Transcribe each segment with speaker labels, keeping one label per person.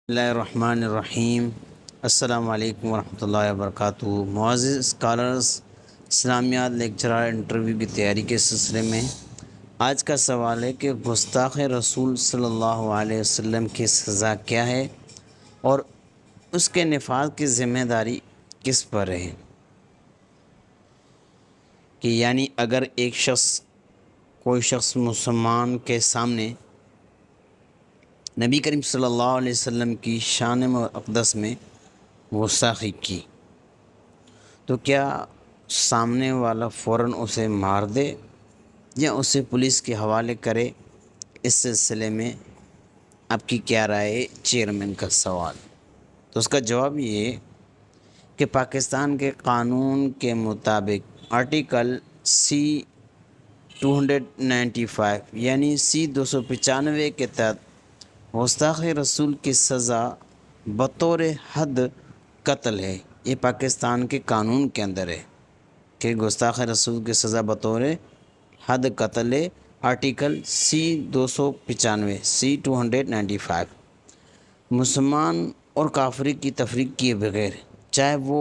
Speaker 1: اللہ الرحمن الرحیم۔ السلام علیکم ورحمۃ اللہ وبرکاتہ۔ معزز اسکالرز، اسلامیات لیکچرار انٹرویو کی تیاری کے سلسلے میں آج کا سوال ہے کہ گستاخ رسول صلی اللہ علیہ وسلم کی سزا کیا ہے اور اس کے نفاذ کی ذمہ داری کس پر ہے؟ کہ یعنی اگر کوئی شخص مسلمان کے سامنے نبی کریم صلی اللہ علیہ وسلم کی شان مقدس میں گستاخی کی تو کیا سامنے والا فوراً اسے مار دے یا اسے پولیس کے حوالے کرے؟ اس سلسلے میں آپ کی کیا رائے ہے؟ چیئرمین کا سوال۔ تو اس کا جواب یہ ہے کہ پاکستان کے قانون کے مطابق آرٹیکل سی 295 یعنی سی 295 کے تحت گستاخ رسول کی سزا بطور حد قتل ہے۔ یہ پاکستان کے قانون کے اندر ہے کہ گستاخ رسول کی سزا بطور حد قتل ہے، آرٹیکل سی 295 مسلمان اور کافری کی تفریق کیے بغیر، چاہے وہ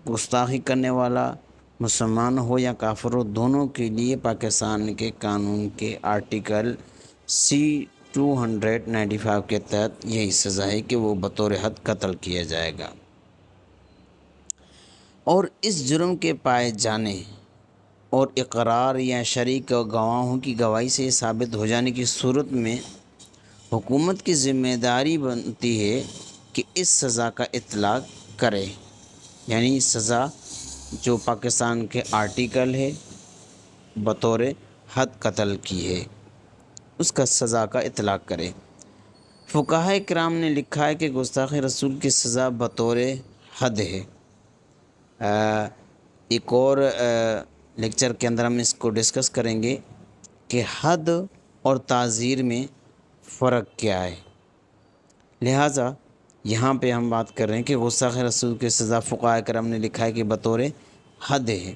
Speaker 1: گستاخی کرنے والا مسلمان ہو یا کافر ہو، دونوں کے لیے پاکستان کے قانون کے آرٹیکل سی 295 کے تحت یہی سزا ہے کہ وہ بطور حد قتل کیا جائے گا۔ اور اس جرم کے پائے جانے اور اقرار یا شریک گواہوں کی گواہی سے یہ ثابت ہو جانے کی صورت میں حکومت کی ذمہ داری بنتی ہے کہ اس سزا کا اطلاق کرے، یعنی سزا جو پاکستان کے آرٹیکل ہے بطور حد قتل کی ہے اس کا سزا کا اطلاق کرے۔ فقہاء کرام نے لکھا ہے کہ گستاخ رسول کی سزا بطور حد ہے۔ ایک اور لیکچر کے اندر ہم اس کو ڈسکس کریں گے کہ حد اور تعزیر میں فرق کیا ہے۔ لہٰذا یہاں پہ ہم بات کر رہے ہیں کہ گستاخ رسول کی سزا فقہاء کرام نے لکھا ہے کہ بطور حد ہے،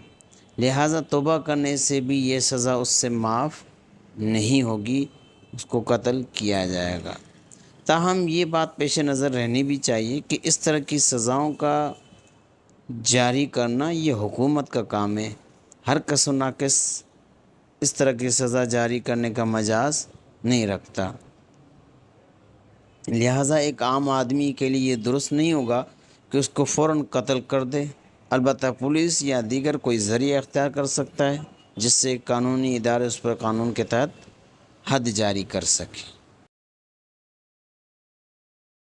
Speaker 1: لہٰذا توبہ کرنے سے بھی یہ سزا اس سے معاف نہیں ہوگی، اس کو قتل کیا جائے گا۔ تاہم یہ بات پیش نظر رہنی بھی چاہیے کہ اس طرح کی سزاؤں کا جاری کرنا یہ حکومت کا کام ہے۔ ہر کس و ناقص اس طرح کی سزا جاری کرنے کا مجاز نہیں رکھتا، لہٰذا ایک عام آدمی کے لیے یہ درست نہیں ہوگا کہ اس کو فوراً قتل کر دے۔ البتہ پولیس یا دیگر کوئی ذریعہ اختیار کر سکتا ہے جس سے قانونی ادارے اس پر قانون کے تحت حد جاری کر سکے۔